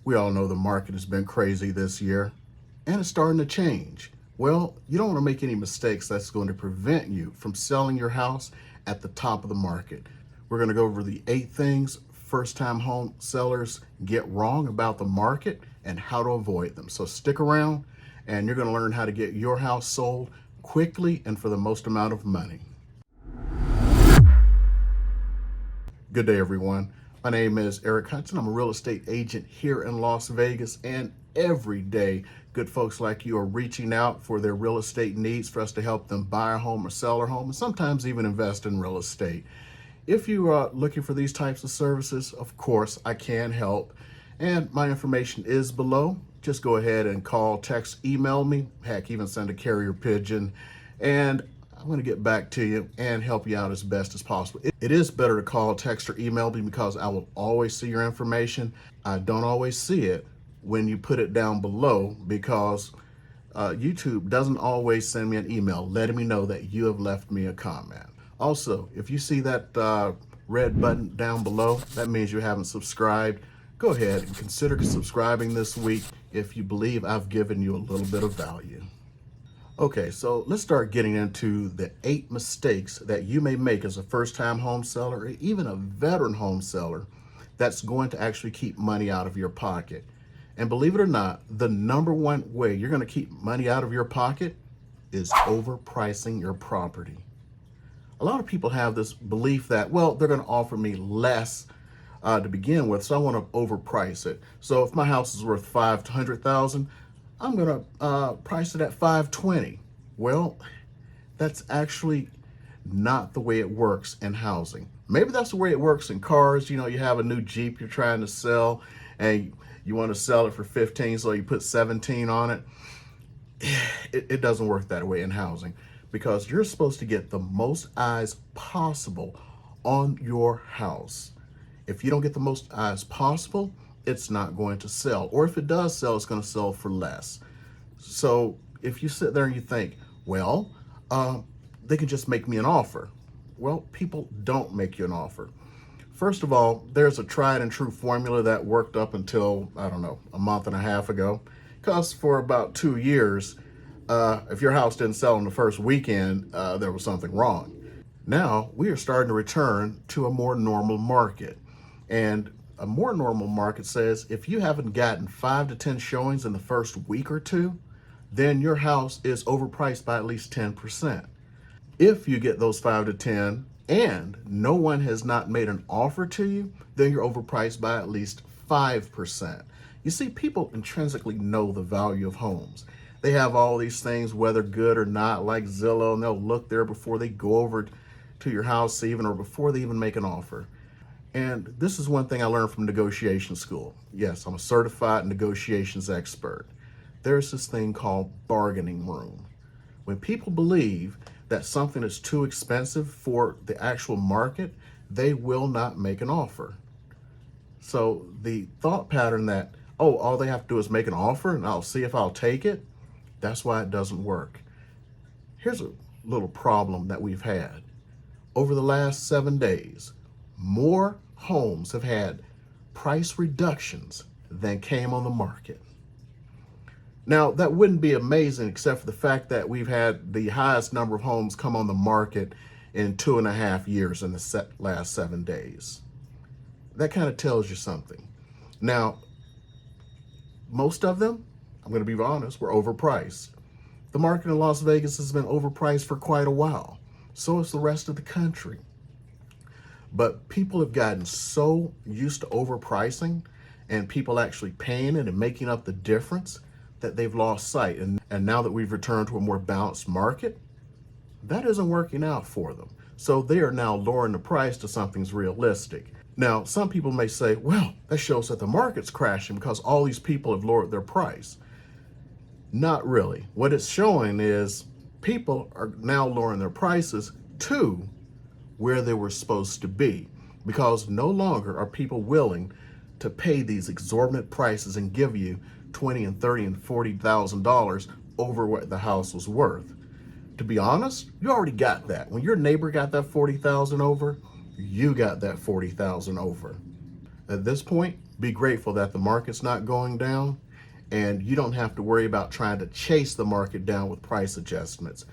We all know the market has been crazy this year and it's starting to change. Well, you don't want to make any mistakes that's going to prevent you from selling your house at the top of the market. We're going to go over the 8 things first-time home sellers get wrong about the market and how to avoid them. So stick around and you're going to learn how to get your house sold quickly and for the most amount of money. Good day, everyone. My name is Eric Hudson. I'm a real estate agent here in Las Vegas, and every day good folks like you are reaching out for their real estate needs for us to help them buy a home or sell their home, and sometimes even invest in real estate. If you are looking for these types of services, of course, I can help, and my information is below. Just go ahead and call, text, email me, heck, even send a carrier pigeon, and I'm going to get back to you and help you out as best as possible. It is better to call, text, or email me because I will always see your information. I don't always see it when you put it down below because YouTube doesn't always send me an email letting me know that you have left me a comment. Also, if you see that red button down below, that means you haven't subscribed. Go ahead and consider subscribing this week if you believe I've given you a little bit of value. Okay, so let's start getting into the 8 mistakes that you may make as a first-time home seller or even a veteran home seller that's going to actually keep money out of your pocket. And believe it or not, the number one way you're going to keep money out of your pocket is overpricing your property. A lot of people have this belief that, well, they're going to offer me less to begin with, so I want to overprice it. So if my house is worth $500,000, I'm going to price it at $520,000. Well, that's actually not the way it works in housing. Maybe that's the way it works in cars. You know, you have a new Jeep you're trying to sell and you want to sell it for 15, so you put 17 on it. It doesn't work that way in housing because you're supposed to get the most eyes possible on your house. If you don't get the most eyes possible, it's not going to sell. Or if it does sell, it's going to sell for less. So if you sit there and you think, well, they can just make me an offer. Well, people don't make you an offer. First of all, there's a tried and true formula that worked up until, I don't know, a month and a half ago. Because for about 2 years, if your house didn't sell in the first weekend, there was something wrong. Now we are starting to return to a more normal market. And a more normal market says if you haven't gotten 5 to 10 showings in the first week or 2, then your house is overpriced by at least 10%. If you get those 5 to 10 and no one has not made an offer to you, then you're overpriced by at least 5%. You see, people intrinsically know the value of homes. They have all these things, whether good or not, like Zillow, and they'll look there before they go over to your house even, or before they even make an offer. And this is one thing I learned from negotiation school. Yes, I'm a certified negotiations expert. There's this thing called bargaining room. When people believe that something is too expensive for the actual market, they will not make an offer. So the thought pattern that, oh, all they have to do is make an offer and I'll see if I'll take it, that's why it doesn't work. Here's a little problem that we've had. Over the last 7 days, more homes have had price reductions than came on the market. Now, that wouldn't be amazing except for the fact that we've had the highest number of homes come on the market in 2.5 years in the last 7 days. That kind of tells you something. Now, most of them, I'm going to be honest, were overpriced. The market in Las Vegas has been overpriced for quite a while. So is the rest of the country. But people have gotten so used to overpricing and people actually paying it and making up the difference that they've lost sight. And now that we've returned to a more balanced market, that isn't working out for them. So they are now lowering the price to something's realistic. Now, some people may say, well, that shows that the market's crashing because all these people have lowered their price. Not really. What it's showing is people are now lowering their prices to where they were supposed to be, because no longer are people willing to pay these exorbitant prices and give you $20,000 and $30,000 and $40,000 over what the house was worth. To be honest, you already got that. When your neighbor got that $40,000 over, you got that $40,000 over. At this point, Be grateful that the market's not going down, and you don't have to worry about trying to chase the market down with price adjustments.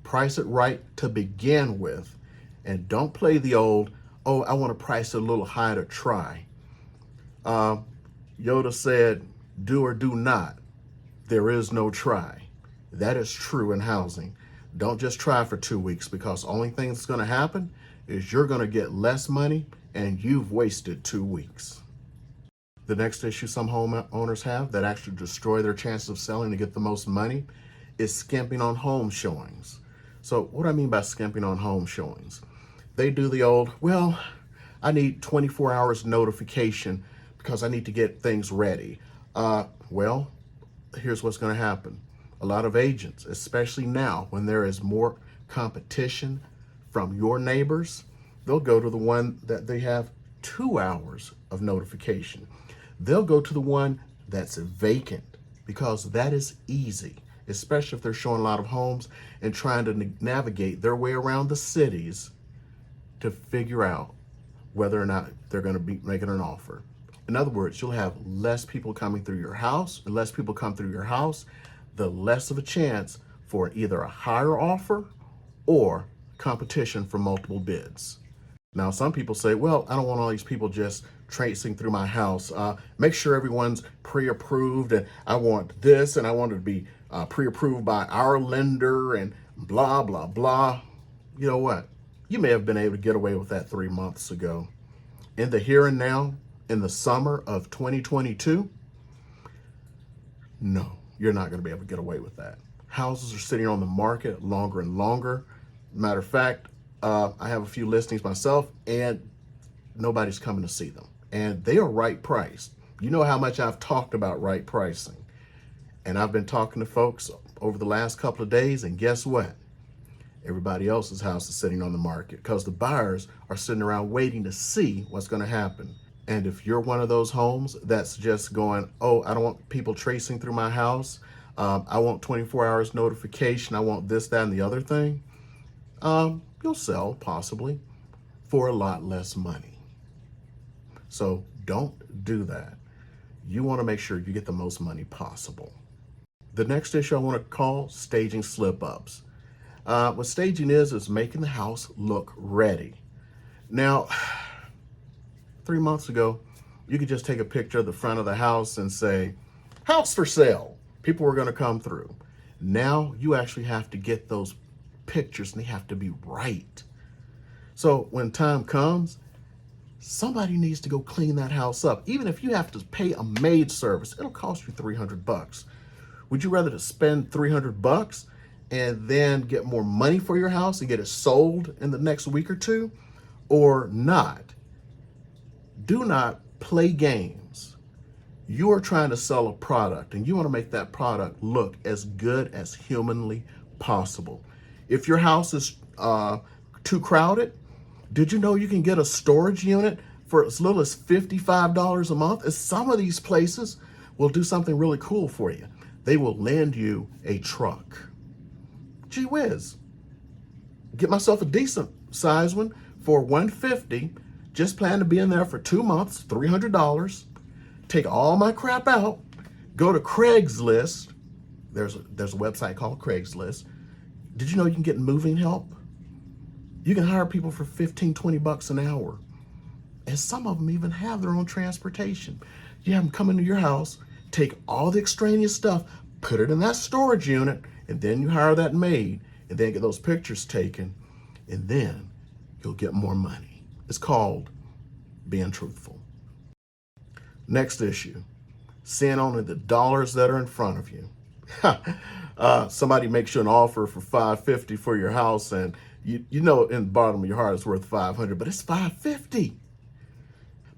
Price it right to begin with, and don't play the old, oh, I want to price it a little higher to try. Yoda said, do or do not. There is no try. That is true in housing. Don't just try for 2 weeks, because the only thing that's going to happen is you're going to get less money and you've wasted 2 weeks. The next issue some homeowners have that actually destroy their chances of selling to get the most money is skimping on home showings. So what do I mean by skimping on home showings? They do the old, well, I need 24 hours notification because I need to get things ready. Well, here's what's going to happen. A lot of agents, especially now when there is more competition from your neighbors, they'll go to the one that they have 2 hours of notification. They'll go to the one that's vacant because that is easy, especially if they're showing a lot of homes and trying to navigate their way around the cities to figure out whether or not they're going to be making an offer. In other words, you'll have less people coming through your house. The less people come through your house, the less of a chance for either a higher offer or competition for multiple bids. Now, some people say, well, I don't want all these people just tracing through my house. Make sure everyone's pre-approved, and I want this, and I want it to be pre-approved by our lender, and blah, blah, blah. You know what? You may have been able to get away with that 3 months ago. In the here and now, in the summer of 2022, no, you're not going to be able to get away with that. Houses are sitting on the market longer and longer. Matter of fact, I have a few listings myself, and nobody's coming to see them. And they are right priced. You know how much I've talked about right pricing. And I've been talking to folks over the last couple of days, and guess what? Everybody else's house is sitting on the market because the buyers are sitting around waiting to see what's going to happen. And if you're one of those homes that's just going, oh, I don't want people tracing through my house. I want 24 hours notification. I want this, that, and the other thing. You'll sell possibly for a lot less money. So don't do that. You want to make sure you get the most money possible. The next issue I want to call staging slip-ups. What staging is making the house look ready. Now, 3 months ago, you could just take a picture of the front of the house and say, house for sale. People were going to come through. Now you actually have to get those pictures, and they have to be right. So when time comes, somebody needs to go clean that house up. Even if you have to pay a maid service, it'll cost you $300. Would you rather to spend $300 and then get more money for your house and get it sold in the next week or two, or not? Do not play games. You are trying to sell a product, and you want to make that product look as good as humanly possible. If your house is too crowded, did you know you can get a storage unit for as little as $55 a month? As some of these places will do something really cool for you. They will lend you a truck. Gee whiz. Get myself a decent size one for $150. Just plan to be in there for 2 months, $300. Take all my crap out. Go to Craigslist. There's a website called Craigslist. Did you know you can get moving help? You can hire people for $15-20 an hour. And some of them even have their own transportation. You have them come into your house, take all the extraneous stuff, put it in that storage unit, and then you hire that maid, and then get those pictures taken, and then you'll get more money. It's called being truthful. Next issue, seeing only the dollars that are in front of you. Somebody makes you an offer for $550 for your house, and you know in the bottom of your heart it's worth $500, but it's $550.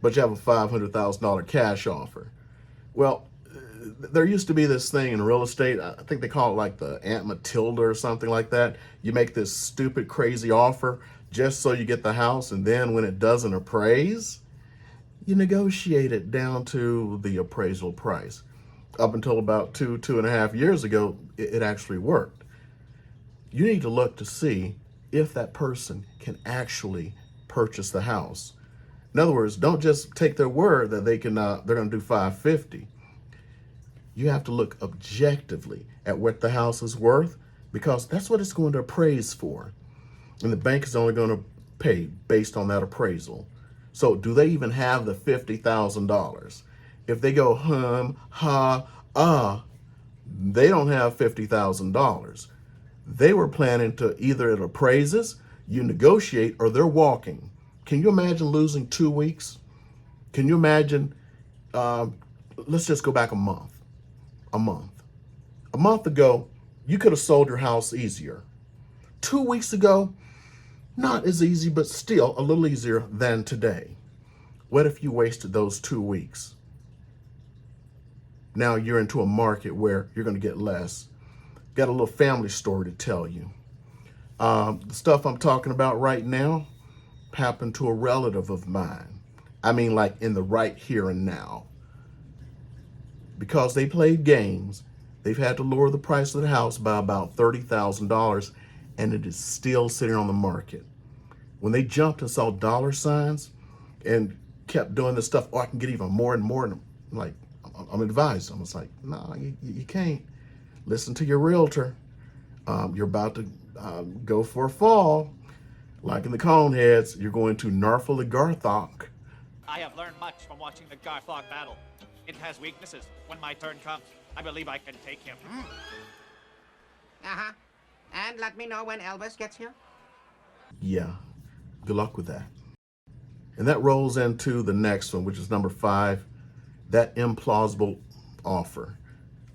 But you have a $500,000 cash offer. Well, there used to be this thing in real estate, I think they call it like the Aunt Matilda or something like that. You make this stupid, crazy offer just so you get the house, and then when it doesn't appraise, you negotiate it down to the appraisal price. Up until about 2.5 years ago, it actually worked. You need to look to see if that person can actually purchase the house. In other words, don't just take their word that they're going to do 550. You have to look objectively at what the house is worth, because that's what it's going to appraise for. And the bank is only going to pay based on that appraisal. So do they even have the $50,000? If they go they don't have $50,000. They were planning to either it appraises, you negotiate, or they're walking. Can you imagine losing 2 weeks? Can you imagine, let's just go back a month. A month ago, you could have sold your house easier. 2 weeks ago, not as easy, but still a little easier than today. What if you wasted those 2 weeks? Now you're into a market where you're going to get less. Got a little family story to tell you. The stuff I'm talking about right now happened to a relative of mine. I mean, like in the right here and now. Because they played games, they've had to lower the price of the house by about $30,000, and it is still sitting on the market. When they jumped and saw dollar signs and kept doing this stuff, I can get even more and more. And I'm advised. I was like, no, you can't. Listen to your realtor. You're about to go for a fall. Like in the Coneheads, you're going to nerve-wracking. I have learned much from watching the Garthog battle. It has weaknesses. When my turn comes, I believe I can take him. Uh-huh. And let me know when Elvis gets here. Yeah, good luck with that. And that rolls into the next one, which is number 5, that implausible offer.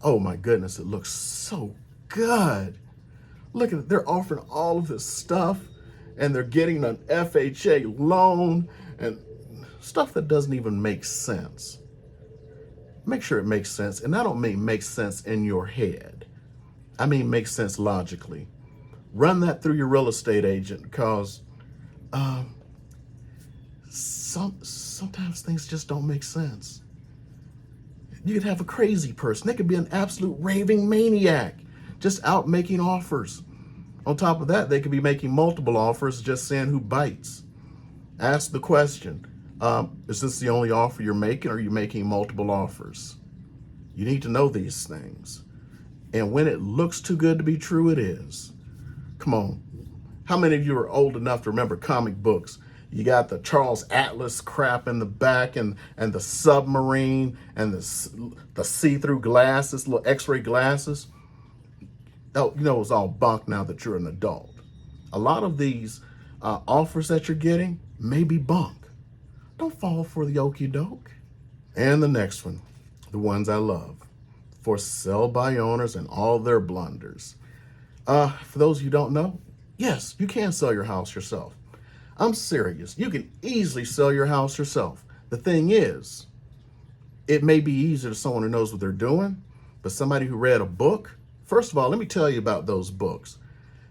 Oh my goodness, it looks so good. Look at it, they're offering all of this stuff, and they're getting an FHA loan and stuff that doesn't even make sense. Make sure it makes sense. And I don't mean make sense in your head. I mean make sense logically. Run that through your real estate agent, because sometimes things just don't make sense. You could have a crazy person. They could be an absolute raving maniac, just out making offers. On top of that, they could be making multiple offers, just saying who bites. Ask the question, is this the only offer you're making, or are you making multiple offers? You need to know these things. And when it looks too good to be true, it is. Come on. How many of you are old enough to remember comic books? You got the Charles Atlas crap in the back, and the submarine, and the see-through glasses, little x-ray glasses. Oh, you know, it's all bunk now that you're an adult. A lot of these offers that you're getting may be bunk. Don't fall for the okie doke. And the next one, the ones I love, for sell by owners and all their blunders. For those of you who don't know, yes, you can sell your house yourself. I'm serious. You can easily sell your house yourself. The thing is, it may be easier to someone who knows what they're doing, but somebody who read a book. First of all, let me tell you about those books.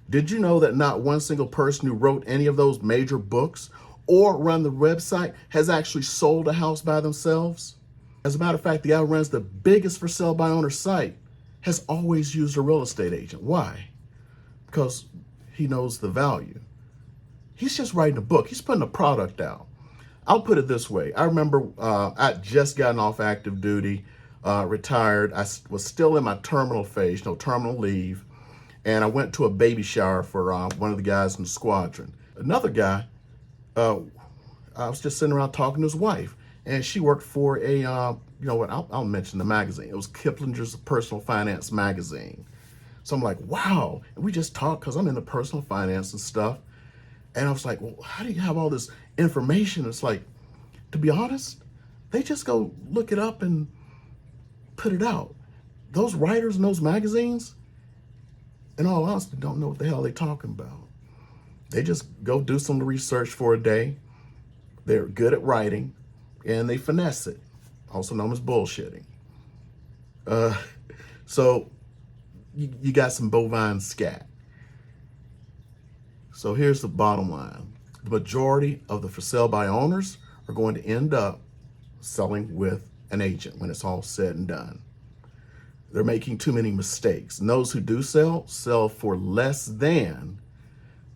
Did you know that not one single person who wrote any of those major books or run the website has actually sold a house by themselves? As a matter of fact, the guy who runs the biggest for sale by owner site has always used a real estate agent. Why? Because he knows the value. He's just writing a book. He's putting a product out. I'll put it this way. I remember I'd just gotten off active duty, retired. I was still in my terminal phase, terminal leave. And I went to a baby shower for one of the guys in the squadron. Another guy, I was just sitting around talking to his wife. And she worked for a, I'll mention the magazine. It was Kiplinger's Personal Finance magazine. So I'm like, wow. And we just talked because I'm into personal finance and stuff. And I was like, well, how do you have all this information? It's like, to be honest, they just go look it up and put it out. Those writers in those magazines, in all honesty, don't know what the hell they're talking about. They just go do some research for a day. They're good at writing, and they finesse it, also known as bullshitting. So you got some bovine scat. So here's the bottom line. The majority of the for sale by owners are going to end up selling with an agent when it's all said and done. They're making too many mistakes. And those who do sell for less than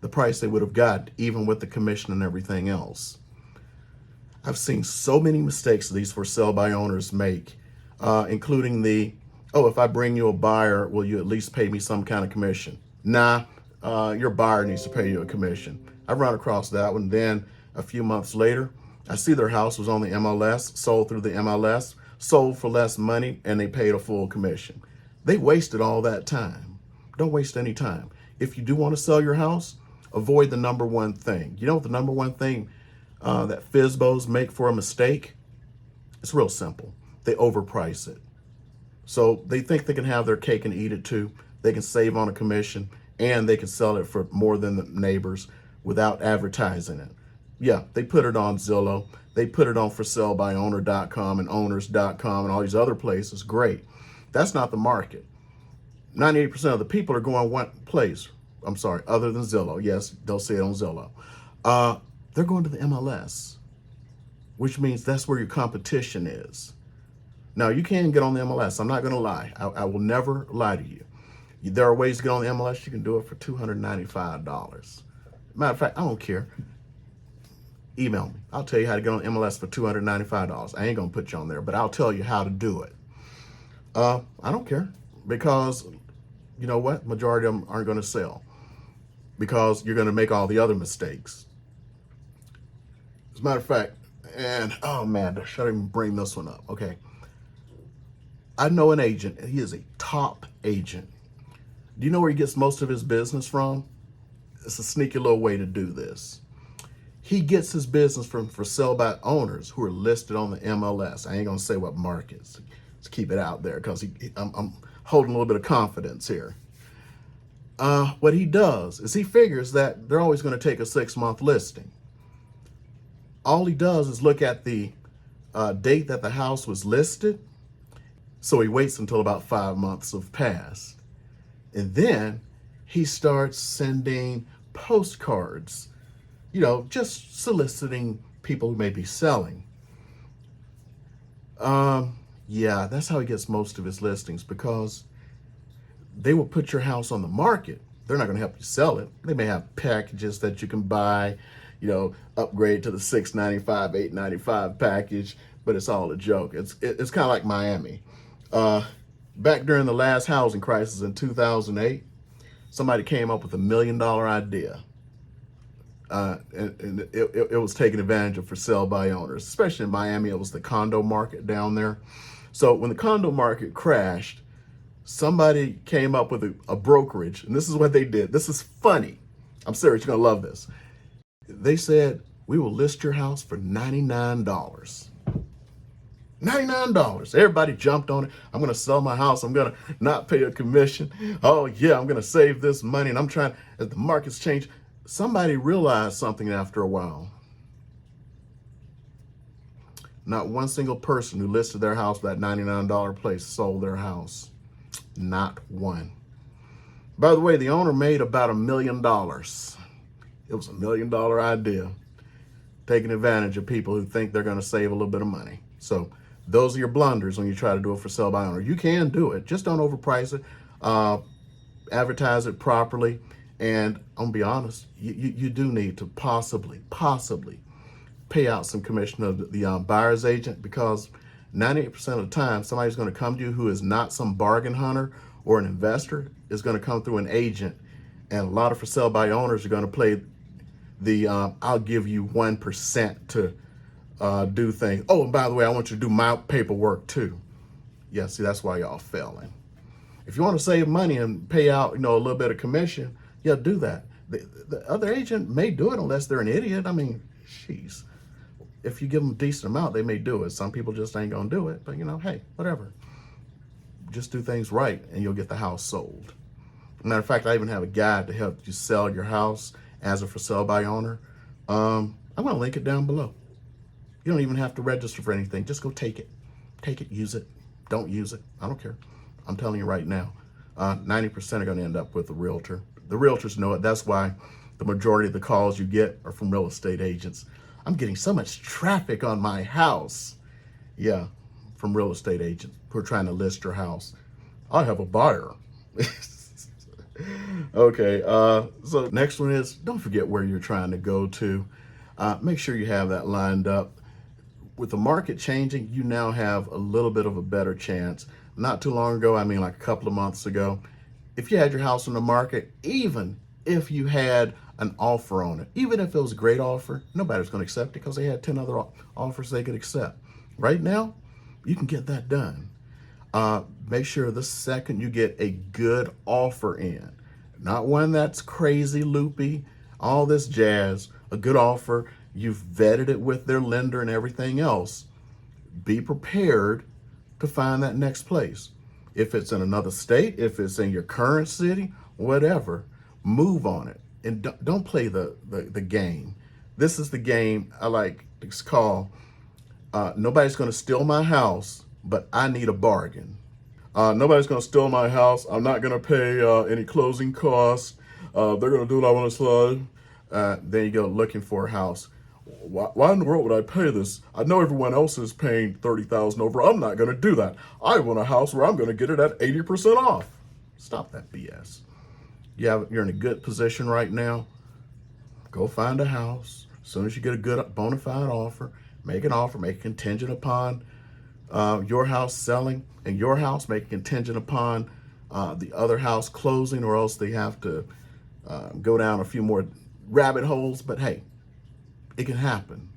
the price they would have got, even with the commission and everything else. I've seen so many mistakes these for sale by owners make, including oh, if I bring you a buyer, will you at least pay me some kind of commission? Nah, your buyer needs to pay you a commission. I've run across that one. Then a few months later, I see their house was on the MLS, sold through the MLS, sold for less money, and they paid a full commission. They wasted all that time. Don't waste any time. If you do want to sell your house, avoid the number one thing. You know what the number one thing that FSBOs make for a mistake? It's real simple. They overprice it. So they think they can have their cake and eat it too. They can save on a commission and they can sell it for more than the neighbors without advertising it. Yeah, they put it on Zillow. They put it on forsalebyowner.com and owners.com and all these other places. Great. That's not the market. 98% of the people are going one place. I'm sorry, other than Zillow. Yes, they'll say it on Zillow. They're going to the MLS, which means that's where your competition is. Now, you can get on the MLS. I'm not going to lie. I will never lie to you. There are ways to get on the MLS. You can do it for $295. Matter of fact, I don't care. Email me. I'll tell you how to get on the MLS for $295. I ain't going to put you on there, but I'll tell you how to do it. I don't care, because you know what? Majority of them aren't going to sell because you're going to make all the other mistakes. As a matter of fact, and oh man, should I even bring this one up? Okay. I know an agent. He is a top agent. Do you know where he gets most of his business from? It's a sneaky little way to do this. He gets his business from for sale by owners who are listed on the MLS. I ain't gonna say what markets. Let's keep it out there because I'm holding a little bit of confidence here. What he does is he figures that they're always going to take a 6-month listing. All he does is look at the date that the house was listed. So he waits until about 5 months have passed. And then he starts sending postcards, you know, just soliciting people who may be selling. Yeah, that's how he gets most of his listings, because they will put your house on the market. They're not going to help you sell it. They may have packages that you can buy, you know, upgrade to the $695, $895 package, but it's all a joke. It's kind of like Miami. Back during the last housing crisis in 2008, somebody came up with $1 million idea. And it was taken advantage of for sale by owners, especially in Miami. It was the condo market down there. So when the condo market crashed, somebody came up with a brokerage, and this is what they did. This is funny. I'm serious, you're gonna love this. They said, we will list your house for $99. $99. Everybody jumped on it. I'm gonna sell my house. I'm gonna not pay a commission. Oh yeah, I'm gonna save this money. And I'm trying, as the market's changed, somebody realized something after a while. Not one single person who listed their house for that $99 place sold their house. Not one. By the way, the owner made about $1 million. It was $1 million idea, taking advantage of people who think they're going to save a little bit of money. So those are your blunders when you try to do it for sale by owner. You can do it, just don't overprice it. Advertise it properly. And I'm gonna be honest, you do need to possibly pay out some commission to the buyer's agent, because 98% of the time, somebody's going to come to you who is not some bargain hunter or an investor, is going to come through an agent. And a lot of for sale by owners are going to play the I'll give you 1% to do things. Oh, and by the way, I want you to do my paperwork too. Yeah, see, that's why y'all failing. If you want to save money and pay out, you know, a little bit of commission, yeah, do that. The other agent may do it unless they're an idiot. I mean, jeez. If you give them a decent amount, they may do it. Some people just ain't gonna do it, but you know, hey, whatever. Just do things right and you'll get the house sold. Matter of fact, I even have a guide to help you sell your house as a for sale by owner. I'm gonna link it down below. You don't even have to register for anything. Just go take it. Take it, use it. Don't use it. I don't care. I'm telling you right now, 90% are gonna end up with a realtor. The realtors know it. That's why the majority of the calls you get are from real estate agents. I'm getting so much traffic on my house. Yeah, from real estate agents who are trying to list your house. I have a buyer. Okay, so next one is, don't forget where you're trying to go to. Make sure you have that lined up. With the market changing, you now have a little bit of a better chance. Not too long ago, I mean like a couple of months ago, if you had your house on the market, even if you had an offer on it, even if it was a great offer, nobody was going to accept it because they had 10 other offers they could accept. Right now, you can get that done. Make sure the second you get a good offer in, not one that's crazy, loopy, all this jazz, a good offer, you've vetted it with their lender and everything else, be prepared to find that next place. If it's in another state, if it's in your current city, whatever, move on it. And don't play the game. This is the game I like to call, nobody's going to steal my house, but I need a bargain. Nobody's going to steal my house. I'm not going to pay any closing costs. They're going to do what I want to say. Then you go looking for a house. Why in the world would I pay this? I know everyone else is paying $30,000 over. I'm not going to do that. I want a house where I'm going to get it at 80% off. Stop that BS. You're in a good position right now. Go find a house. As soon as you get a good bona fide offer, make an offer, make it contingent upon your house selling, and your house make it contingent upon the other house closing, or else they have to go down a few more rabbit holes. But hey, it can happen.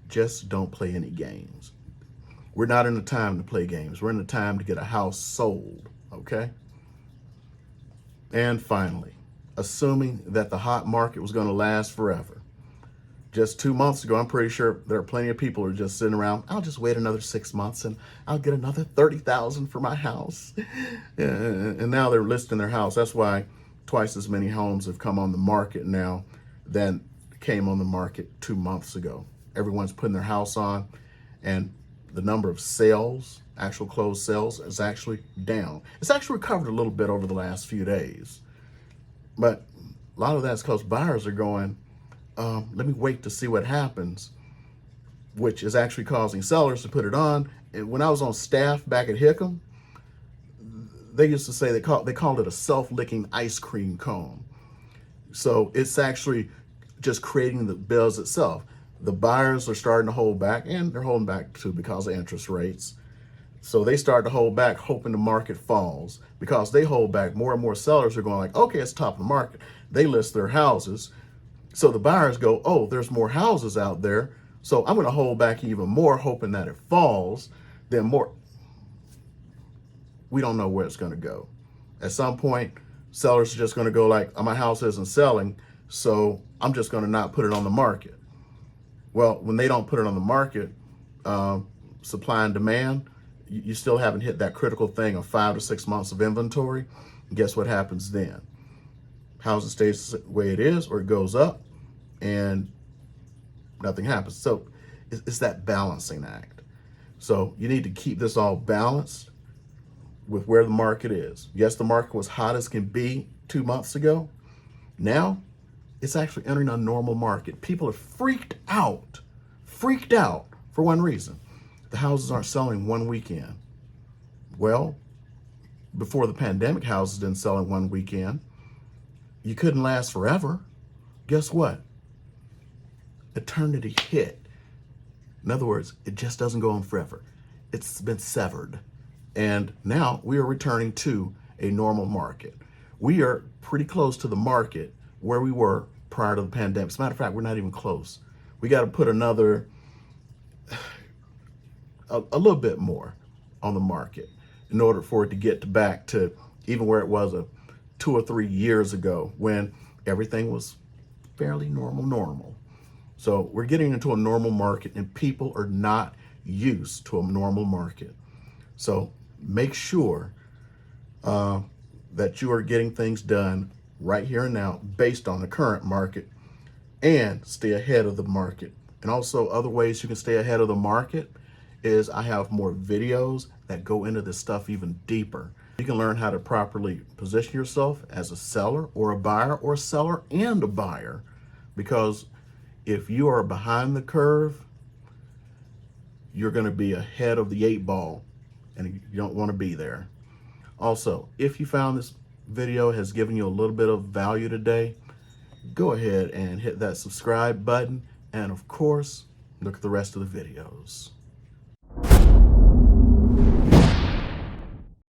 Just don't play any games. We're not in the time to play games. We're in the time to get a house sold, okay? And finally, assuming that the hot market was going to last forever. Just 2 months ago, I'm pretty sure there are plenty of people who are just sitting around, I'll just wait another 6 months and I'll get another $30,000 for my house. And now they're listing their house. That's why twice as many homes have come on the market now than came on the market 2 months ago. Everyone's putting their house on, and the number of sales, actual closed sales, is actually down. It's actually recovered a little bit over the last few days. But a lot of that's because buyers are going, let me wait to see what happens, which is actually causing sellers to put it on. And when I was on staff back at Hickam, they used to say they called it a self-licking ice cream cone. So it's actually just creating the bills itself. The buyers are starting to hold back, and they're holding back too because of interest rates. So they start to hold back, hoping the market falls. Because they hold back, more and more sellers are going like, okay, it's top of the market. They list their houses. So the buyers go, oh, there's more houses out there, so I'm going to hold back even more, hoping that it falls. Then more. We don't know where it's going to go. At some point, sellers are just going to go like, oh, my house isn't selling, so I'm just going to not put it on the market. Well, when they don't put it on the market, supply and demand, you still haven't hit that critical thing of 5 to 6 months of inventory. And guess what happens then? Housing stays the way it is, or it goes up, and nothing happens. So it's that balancing act. So you need to keep this all balanced with where the market is. Yes, the market was hot as can be 2 months ago. Now it's actually entering a normal market. People are freaked out for one reason. The houses aren't selling one weekend. Well, before the pandemic, houses didn't sell in one weekend. You couldn't last forever. Guess what? Eternity hit. In other words, it just doesn't go on forever. It's been severed. And now we are returning to a normal market. We are pretty close to the market where we were prior to the pandemic. As a matter of fact, we're not even close. We got to put another, a little bit more on the market in order for it to get back to even where it was 2 or 3 years ago when everything was fairly normal. So we're getting into a normal market, and people are not used to a normal market. So make sure that you are getting things done right here and now based on the current market, and stay ahead of the market. And also, other ways you can stay ahead of the market is I have more videos that go into this stuff even deeper. You can learn how to properly position yourself as a seller or a buyer, or a seller and a buyer, because if you are behind the curve, you're going to be ahead of the 8 ball, and you don't want to be there. Also, if you found this video has given you a little bit of value today, go ahead and hit that subscribe button, and of course, Look at the rest of the videos.